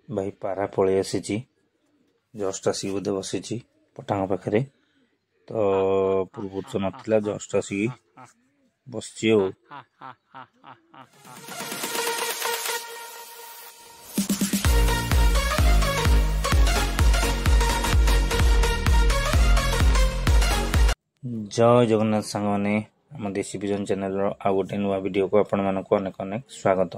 भाई पारा पलि आसी जस्ट आसिक बोधे बसी पटांग पाखे तो पूर्व तो नाला जस्ट आसिक बस जय जगन्नाथ सांग मैंने आम देसी विजन चैनल आउ गोटे नुआ वीडियो को आपण मानक अनेक अनेक स्वागत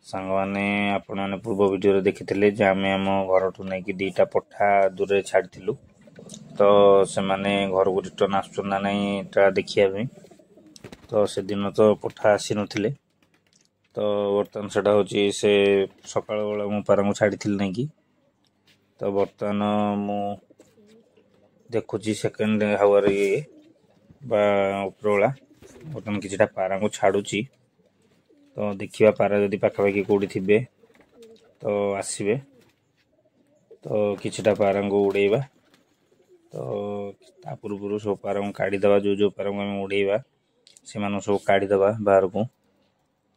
सांग मैंने आपण मैंने पूर्व वीडियो देखी जे आम आम घर ठू नहीं दीटा पठा दूर छाड़ू तो से माने घर को रिटर्न आसुना नहीं देखिया तो से दिन तो पठा आसी नथिले तो बर्तमान सेटा होची से सकाळ बेला मु पारा को छाड़ी नहीं कि तो बर्तमान मु देखुची सेकेंड हावर ये उपरवेला बर्तमान किसी पारा को छाड़ुची तो देखिए पारा जदि पाखापाखि कौटी थे तो आसबे तो किछिटा पारा को उड़ेबा तो पूर्व सब पारा को काढ़ीदे जो जो पारा को आम उड़ेबा से सब काढ़ीदे बाहर को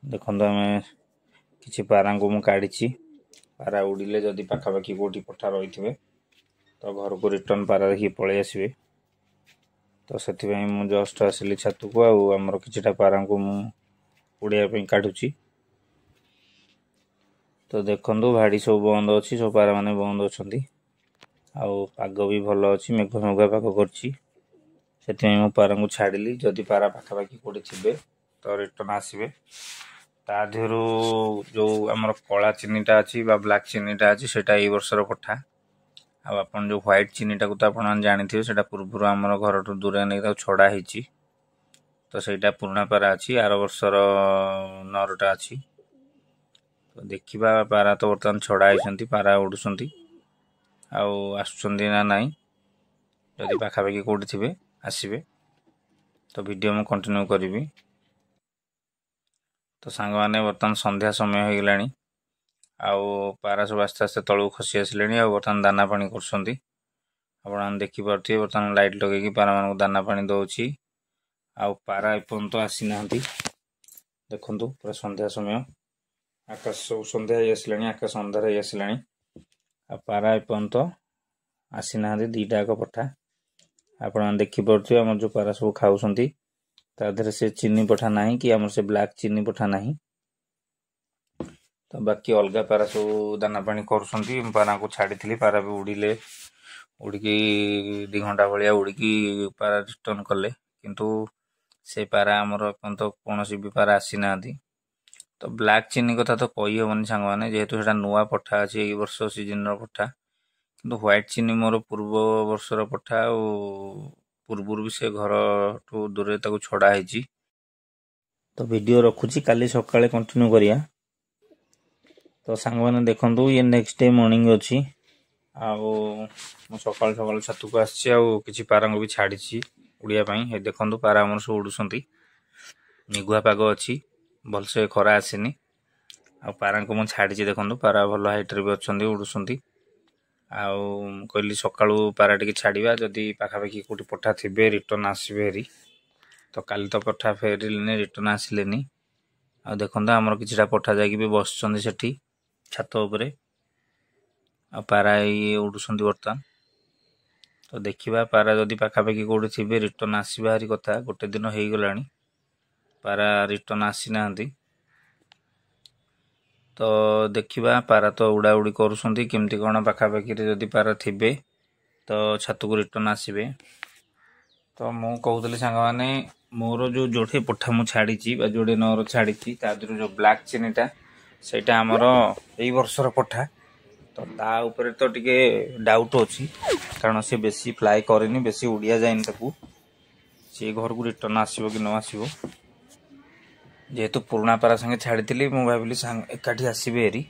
देखो आम कि पारा को मुझे काढ़ी पारा उड़िले जदि पाखापाखि कौटी पठा रही थे तो घर को रिटर्न पारा देखिए पलि आसबे तो से जस्ट आसली छात को आमर किछिटा पारा को उड़ाई काढ़ुची तो देखो भाड़ी सब बंद अच्छी सब पारा माने बंद अच्छा पाग भी भल अच्छी मेघ मेघुआ पाग कर पारा को छाड़ी जदि पारा पाखापाखि कौटी थे तो रिटर्न आसबे ता देहरु जो आमर कला चीनीटा अच्छी ब्लैक चीनीटा अच्छी सेटा ए वर्षर पठा आपन जो व्हाइट चीनीटा को तो आप जानी से पूर्व आमर घर ठू दूर नहीं छड़ा होती तो सहीटा पुराना पारा अच्छी आर वर्षर नरटा अच्छी तो देखा पारा तो बर्तमान छड़ा होती पारा उड़ुंट आसुना ना जदि पाखापाखि कौटी थे आसबे तो वीडियो मु कंटिन्यू करी तो सांग मैंने बर्तमान संध्या समय हो गलानी आउ पारा सब आस्ते आस्ते तलू खसी आसिले बर्तमान दाना पानी कर देखिपे बर्तमान लाइट लगे पारा मान दाना पानी दौची आउ पारा एपर्यंत आसी ना देखु पूरा संध्या समय आकाश सब संध्या आसला आकाश अंधार हो आसला आ पारा एपर्यंत आसी ना दीटा पठा आपण देखिपे आम जो पारा सब खाऊँ तादे से चीनी पठा ना कि आम से ब्लैक चीनी पठा ना तो बाकी अलग पारा सब दाना पानी कर पारा को छाड़ी पारा भी उड़िले उड़िकी 2 घंटा भाया उड़िकी पारा रिटर्न कले किंतु से पारा आमर तो कौन भी पारा आसी ना तो ब्लैक चीनी कथा तो कही हेनी सांग मैंने जेहेतु से नुआ पठा अच्छे ये वर्ष सीजन पठा किंतु व्हाइट चीनी मोर पूर्व वर्षर पठा पूर्व भी से घर ठू दूर छड़ा होती तो वीडियो रखुची काली सकाळे कंटिन्यू करिया तो सांग मैंने देखो ये नेक्स्ट डे मॉर्निंग अच्छी सकाल सकाल छत को आसी पारा भी छाड़ी उड़िया देखो पारा आमर सब उड़ुंट मेघुआ पाग अच्छी भलसे खरा आसनी पारा को मुझे छाड़ी देखो पारा भल हाइट्रे भी अच्छा उड़ुंट कहली सका पारा टी छाड़ा जदि पाखापाखि कौटी पठा थे रिटर्न आसबे हेरी तो काली तो पठा फेरले रिटर्न आसिले आ देखो आमर किछिटा पठा जाकि बस से छात उपरे पारा ये उड़ुंट बर्तमान तो देखा पारा जदि पाखापाखि कौटी थे रिटर्न आसवा हारी कथा गोटे दिन हो गला पारा रिटर्न आसी ना तो देखा पारा तो उड़ा उड़ी करुँच केमती कौन पाखापाखि जदि पारा थे तो छात को रिटर्न आसबे तो मु कहूली सांग मैंने मोर जो जोड़े पठा मुझे छाड़ी जोड़े नर छाड़ी तादर जो ब्लैक चीनीटा सेटा आमर यही वर्षर पठा तो ता ऊपर तो टिके डाउट अच्छी कारण सी बेसी फ्लाए करनी बेसी उड़िया जाए सी घर को रिटर्न आसो कि न आसो जेहेतु पुराना पारा संगे छाड़ी मुझे भाविली एकाठी आसबे हेरी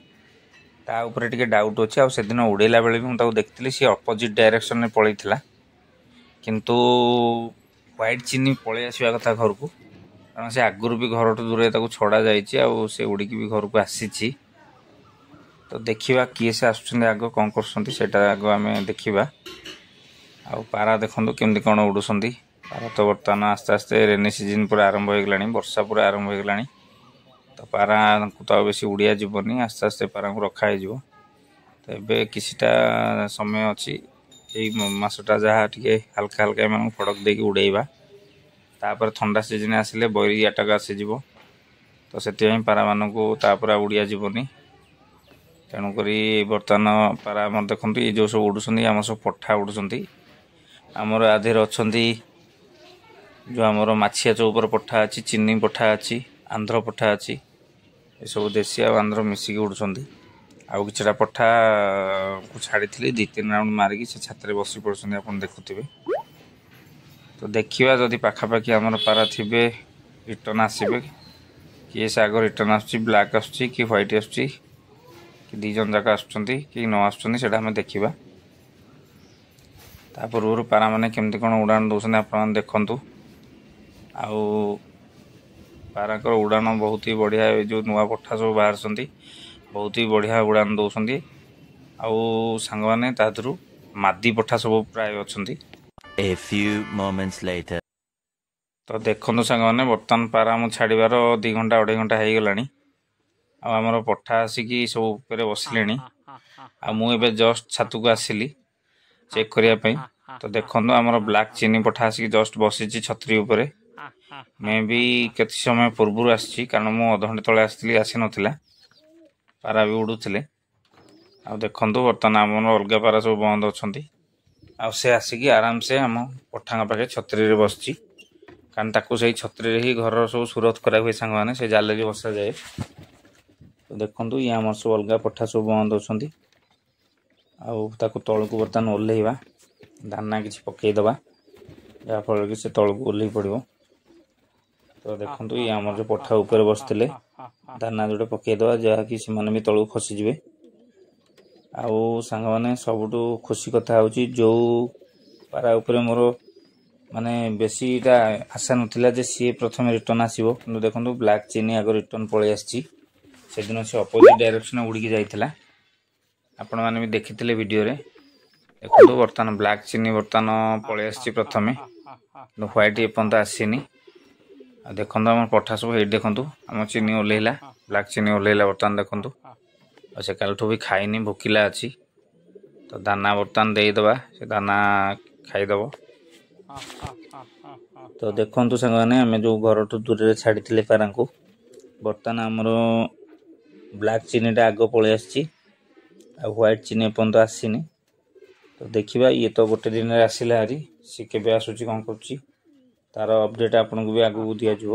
ता ऊपर टिके डाउट अच्छे से दिन उड़ेला बेले भी मुझे देखी सी अपोजिट डायरेक्शन में पलैला किंतु व्हाइट चीनी पलि आसवा कथा घर को कारण से आगुरी भी घर ठू दूर छड़ा जाए उड़िकी भी घर को आसी तो देखा किए से आसुँच आग कौन कर आग आम देखा आ पारा देखो केमती कौन उड़ुंट पारा तो बर्तमान आस्ते आस्ते रेनी सीजन पूरा आरंभ हो गलानी वर्षा पूरा आरंभ हो गलानी तो पारा को तो बेसी उड़िया जीवनी आस्ते आस्ते पारा को रखा हो ଏବେ କିଛିଟା ସମୟ ଅଛି ଏଇ ମାସଟା ଯାହା ଟିକେ ହାଲକା ହାଲକା ଏମାନଙ୍କୁ ଫଡ଼କ ଦେଇକି ଉଡ଼େଇବା। ତାପରେ ଥଣ୍ଡା ସିଜିନ୍ ଆସିଲେ ବୈରିଆଟାକ ଆସିଯିବ, ତ ସେଥିପାଇଁ ପାରାମାନଙ୍କୁ ତାପରେ ଉଡ଼ିଆ ଯିବନି। ତେଣୁକରି ବର୍ତ୍ତମାନ ପାରା ଆମର ଦେଖନ୍ତୁ ଏ ଯେଉଁ ସବୁ ଉଡ଼ୁଛନ୍ତି ଆମର ସବୁ ପଠା ଉଡ଼ୁଛନ୍ତି। ଆମର ଆଧିରେ ଅଛନ୍ତି ଯେଉଁ ଆମର ମାଛିଆ ଚୌପର ପଠା ଅଛି, ଚିନି ପଠା ଅଛି, ଆନ୍ଧ୍ର ପଠା ଅଛି। ଏସବୁ ଦେଶୀ ଆଉ ଆନ୍ଧ୍ର ମିଶିକି ଉଡ଼ୁଛନ୍ତି। ଆଉ କିଛିଟା ପଠାକୁ ଛାଡ଼ିଥିଲି 2-3 ରାଉଣ୍ଡ ମାରିକି ସେ ଛାତରେ ବସି ପଡ଼ୁଛନ୍ତି, ଆପଣ ଦେଖୁଥିବେ। ତ ଦେଖିବା ଯଦି ପାଖାପାଖି ଆମର ପାରା ଥିବେ ରିଟର୍ନ ଆସିବେ। କିଏ ସେ ଆଗ ରିଟର୍ନ ଆସୁଛି, ବ୍ଲାକ୍ ଆସୁଛି କି ହ୍ୱାଇଟ୍ ଆସୁଛି, କି 2 ଜଣ ଯାକ ଆସୁଛନ୍ତି କି ନ ଆସୁଛନ୍ତି ସେଇଟା ଆମେ ଦେଖିବା। ତା ପୂର୍ବରୁ ପାରାମାନେ କେମିତି କ'ଣ ଉଡ଼ାଣ ଦେଉଛନ୍ତି ଆପଣମାନେ ଦେଖନ୍ତୁ। ଆଉ ପାରାଙ୍କର ଉଡ଼ାଣ ବହୁତ ହି ବଢ଼ିଆ। ଏ ଯେଉଁ ନୂଆ ପଠା ସବୁ ବାହାରିଛନ୍ତି ବହୁତ ହି ବଢ଼ିଆ ଉଡ଼ାଣ ଦେଉଛନ୍ତି। ଆଉ ସାଙ୍ଗମାନେ ତା ଦେହରୁ ମାଦି ପଠା ସବୁ ପ୍ରାୟ ଅଛନ୍ତି। A few moments later. ତ ଦେଖନ୍ତୁ ସାଙ୍ଗମାନେ ବର୍ତ୍ତମାନ ପାରା ମୁଁ ଛାଡ଼ିବାର 2 ଘଣ୍ଟା 2.5 ଘଣ୍ଟା ହେଇଗଲାଣି। ଆଉ ଆମର ପଠା ଆସିକି ସବୁ ଉପରେ ବସିଲେଣି। ଆଉ ମୁଁ ଏବେ ଜଷ୍ଟ ଛାତକୁ ଆସିଲି ଚେକ୍ କରିବା ପାଇଁ। ତ ଦେଖନ୍ତୁ ଆମର ବ୍ଲାକ୍ ଚିନି ପଠା ଆସିକି ଜଷ୍ଟ ବସିଛି ଛତ୍ରୀ ଉପରେ। ମେ ବି କେତେ ସମୟ ପୂର୍ବରୁ ଆସିଛି, କାରଣ ମୁଁ ଅଧଘଣ୍ଟେ ତଳେ ଆସିଥିଲି, ଆସିନଥିଲା। ପାରା ବି ଉଡ଼ୁଥିଲେ। ଆଉ ଦେଖନ୍ତୁ ବର୍ତ୍ତମାନ ଆମର ଅଲଗା ପାରା ସବୁ ବନ୍ଦ ଅଛନ୍ତି। ଆଉ ସେ ଆସିକି ଆରାମସେ ଆମ ପଠାଙ୍କ ପାଖେ ଛତ୍ରୀରେ ବସିଛି, କାରଣ ତାକୁ ସେଇ ଛତ୍ରୀରେ ହିଁ ଘରର ସବୁ ସୁରତ କରାହୁଏ ସାଙ୍ଗମାନେ, ସେ ଜାଲରେ ବସାଯାଏ। ତ ଦେଖନ୍ତୁ ଇଏ ଆମର ସବୁ ଅଲଗା ପଠା ସବୁ ବନ୍ଦ ଅଛନ୍ତି। ଆଉ ତାକୁ ତଳକୁ ବର୍ତ୍ତମାନ ଓହ୍ଲେଇବା, ଦାନା କିଛି ପକାଇଦେବା, ଯାହାଫଳରେ କି ସେ ତଳକୁ ଓହ୍ଲେଇ ପଡ଼ିବ। ତ ଦେଖନ୍ତୁ ଇଏ ଆମର ଯେଉଁ ପଠା ଉପରେ ବସିଥିଲେ, ଦାନା ଯେଉଁଟା ପକାଇଦେବା, ଯାହାକି ସେମାନେ ବି ତଳକୁ ଖସିଯିବେ। ଆଉ ସାଙ୍ଗମାନେ ସବୁଠୁ ଖୁସି କଥା ହେଉଛି ଯେଉଁ ପାରା ଉପରେ ମୋର ମାନେ ବେଶୀଟା ଆଶା ନଥିଲା ଯେ ସିଏ ପ୍ରଥମେ ରିଟର୍ନ ଆସିବ, କିନ୍ତୁ ଦେଖନ୍ତୁ ବ୍ଲାକ୍ ଚିନି ଆଗ ରିଟର୍ନ ପଳେଇ ଆସିଛି। ସେଦିନ ସେ ଅପୋଜିଟ୍ ଡାଇରେକ୍ସନ୍ ଉଡ଼ିକି ଯାଇଥିଲା, ଆପଣମାନେ ବି ଦେଖିଥିଲେ ଭିଡ଼ିଓରେ। ଦେଖନ୍ତୁ ବର୍ତ୍ତମାନ ବ୍ଲାକ୍ ଚିନି ବର୍ତ୍ତମାନ ପଳେଇ ଆସିଛି ପ୍ରଥମେ, କିନ୍ତୁ ହ୍ୱାଇଟ୍ ଏପର୍ଯ୍ୟନ୍ତ ଆସିନି। ଆଉ ଦେଖନ୍ତୁ ଆମର ପଠା ସବୁ ହେଇଠି ଦେଖନ୍ତୁ ଆମ ଚିନି ଓହ୍ଲେଇଲା, ବ୍ଲାକ୍ ଚିନି ଓହ୍ଲେଇଲା ବର୍ତ୍ତମାନ ଦେଖନ୍ତୁ। ଆଉ ସେ କାଲିଠୁ ବି ଖାଇନି, ଭୋକିଲା ଅଛି। ତ ଦାନା ବର୍ତ୍ତମାନ ଦେଇଦେବା, ସେ ଦାନା ଖାଇଦେବ। ତ ଦେଖନ୍ତୁ ସାଙ୍ଗମାନେ ଆମେ ଯେଉଁ ଘରଠୁ ଦୂରରେ ଛାଡ଼ିଥିଲେ ପାରାଙ୍କୁ, ବର୍ତ୍ତମାନ ଆମର ବ୍ଲାକ୍ ଚିନିଟା ଆଗ ପଳେଇ ଆସିଛି, ଆଉ ହ୍ୱାଇଟ୍ ଚିନି ଏପର୍ଯ୍ୟନ୍ତ ଆସିନି। ତ ଦେଖିବା, ଇଏ ତ ଗୋଟେ ଦିନରେ ଆସିଲା ହାରି, ସିଏ କେବେ ଆସୁଛି କ'ଣ କରୁଛି ତାର ଅପଡ଼େଟ୍ ଆପଣଙ୍କୁ ବି ଆଗକୁ ଦିଆଯିବ।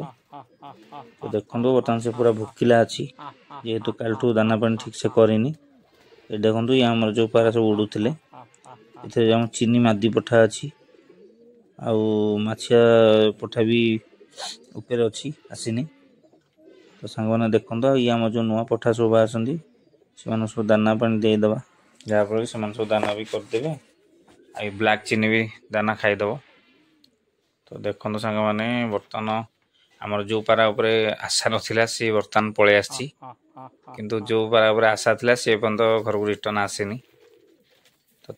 ତ ଦେଖନ୍ତୁ ବର୍ତ୍ତମାନ ସେ ପୁରା ଭୋକିଲା ଅଛି, ଯେହେତୁ କାଲିଠୁ ଦାନା ପାଣି ଠିକ୍ ସେ କରିନି। ଏ ଦେଖନ୍ତୁ ଇଏ ଆମର ଯେଉଁ ପାରା ସବୁ ଉଡ଼ୁଥିଲେ, ଏଥିରେ ଆମ ଚିନି ମାଦି ପଠା ଅଛି, ଆଉ ମାଛିଆ ପଠା ବି ଉପରେ ଅଛି, ଆସିନି। ତ ସାଙ୍ଗମାନେ ଦେଖନ୍ତୁ, ଆଉ ଇଏ ଆମର ଯେଉଁ ନୂଆ ପଠା ସବୁ ବାହାରିଛନ୍ତି ସେମାନଙ୍କୁ ସବୁ ଦାନା ପାଣି ଦେଇଦେବା, ଯାହାଫଳରେ ସେମାନେ ସବୁ ଦାନା ବି କରିଦେବେ। ଆଉ ଏ ବ୍ଲାକ୍ ଚିନି ବି ଦାନା ଖାଇଦେବ। ତ ଦେଖନ୍ତୁ ସାଙ୍ଗମାନେ ବର୍ତ୍ତମାନ ଆମର ଯେଉଁ ପାରା ଉପରେ ଆଶା ନଥିଲା ସିଏ ବର୍ତ୍ତମାନ ପଳେଇ ଆସିଛି, କିନ୍ତୁ ଯେଉଁ ପାରା ଉପରେ ଆଶା ଥିଲା ସେ ପର୍ଯ୍ୟନ୍ତ ଘରକୁ ରିଟର୍ନ ଆସିନି। ତ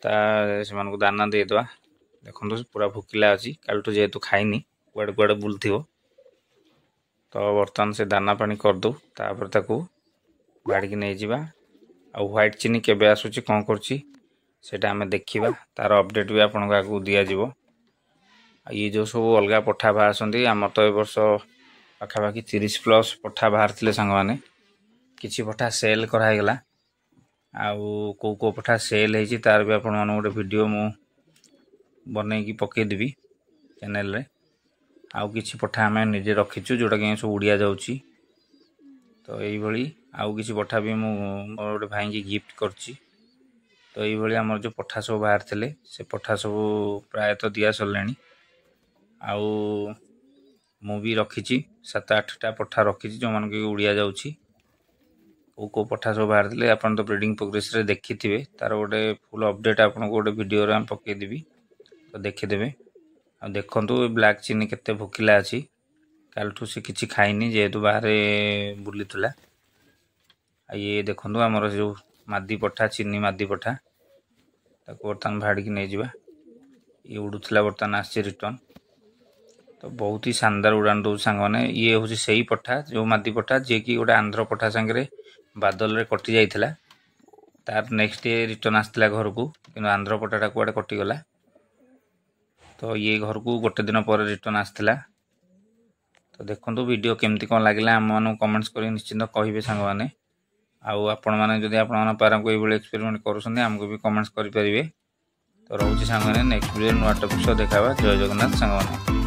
ସେମାନଙ୍କୁ ଦାନା ଦେଇଦେବା। ଦେଖନ୍ତୁ ପୁରା ଭୋକିଲା ଅଛି, କାଲିଠୁ ଯେହେତୁ ଖାଇନି, କୁଆଡ଼େ କୁଆଡ଼େ ବୁଲୁଥିବ। ତ ବର୍ତ୍ତମାନ ସେ ଦାନା ପାଣି କରିଦେଉ, ତାପରେ ତାକୁ ବାଡ଼ିକି ନେଇଯିବା। ଆଉ ହ୍ୱାଇଟ୍ ଚିନି କେବେ ଆସୁଛି କ'ଣ କରୁଛି ସେଇଟା ଆମେ ଦେଖିବା, ତାର ଅପଡ଼େଟ୍ ବି ଆପଣଙ୍କୁ ଆଗକୁ ଦିଆଯିବ। ଆଉ ଇଏ ଯେଉଁ ସବୁ ଅଲଗା ପଠା ବାହାରିଛନ୍ତି, ଆମର ତ ଏ ବର୍ଷ ପାଖାପାଖି 30+ ପଠା ବାହାରିଥିଲେ ସାଙ୍ଗମାନେ। କିଛି ପଠା ସେଲ୍ କରାହେଇଗଲା, ଆଉ କେଉଁ ପଠା ସେଲ୍ ହେଇଛି ତାର ବି ଆପଣମାନଙ୍କୁ ଗୋଟେ ଭିଡ଼ିଓ ମୁଁ ବନେଇକି ପକାଇଦେବି ଚ୍ୟାନେଲରେ। ଆଉ କିଛି ପଠା ଆମେ ନିଜେ ରଖିଛୁ, ଯେଉଁଟାକି ସବୁ ଉଡ଼ିଆ ଯାଉଛି। ତ ଏଇଭଳି ଆଉ କିଛି ପଠା ବି ମୁଁ ମୋର ଗୋଟେ ଭାଇଙ୍କି ଗିଫ୍ଟ କରିଛି। ତ ଏଇଭଳି ଆମର ଯେଉଁ ପଠା ସବୁ ବାହାରିଥିଲେ ସେ ପଠା ସବୁ ପ୍ରାୟତଃ ଦିଆ ସରିଲାଣି। ଆଉ ମୁଁ ବି ରଖିଛି 7-8ଟା ପଠା ରଖିଛି, ଯେଉଁମାନଙ୍କୁ ଉଡ଼ିଆ ଯାଉଛି। କେଉଁ ପଠା ସବୁ ବାହାରିଥିଲେ ଆପଣ ତ ବ୍ରିଡ଼ିଂ ପ୍ରୋଗ୍ରେସରେ ଦେଖିଥିବେ, ତାର ଗୋଟେ ଫୁଲ୍ ଅପଡ଼େଟ୍ ଆପଣଙ୍କୁ ଗୋଟେ ଭିଡ଼ିଓରେ ଆମେ ପକାଇଦେବି, ତ ଦେଖିଦେବେ। ଆଉ ଦେଖନ୍ତୁ ବ୍ଲାକ୍ ଚିନି କେତେ ଭୋକିଲା ଅଛି, କାଲିଠୁ ସେ କିଛି ଖାଇନି ଯେହେତୁ ବାହାରେ ବୁଲିଥିଲା। ଆଉ ଇଏ ଦେଖନ୍ତୁ ଆମର ଯେଉଁ ମାଦି ପଠା, ଚିନି ମାଦି ପଠା, ତାକୁ ବର୍ତ୍ତମାନ ଭାଡ଼ିକି ନେଇଯିବା। ଇଏ ଉଡ଼ୁଥିଲା, ବର୍ତ୍ତମାନ ଆସିଛି ରିଟର୍ନ। ତ ବହୁତ ହି ଶାନଦାର ଉଡ଼ାଣ ଦେଉଛି ସାଙ୍ଗମାନେ। ଇଏ ହେଉଛି ସେଇ ପଠା, ଯେଉଁ ମାଦି ପଠା ଯିଏକି ଗୋଟେ ଆନ୍ଧ୍ର ପଠା ସାଙ୍ଗରେ ବାଦଲରେ କଟି ଯାଇଥିଲା, तार नेक्स्ट डे रिटर्न आसला घर को कि आंध्र पटाटा कुआडे कटिगला तो ये घर को गोटे दिन पर रिटर्न आसला तो देखो वीडियो केमती कौन लगे आम मान कमेंट्स कर निश्चिंत कहे सांग मैंने आपण मैंने जब आप पारा को ये एक्सपेरिमेंट करुँच आमको भी कमेंट्स करेंगे तो रोचे सांग मैंने नेक्स्ट वीडियो नुआ टॉपिक देखा जय जगन्नाथ सांग मैंने।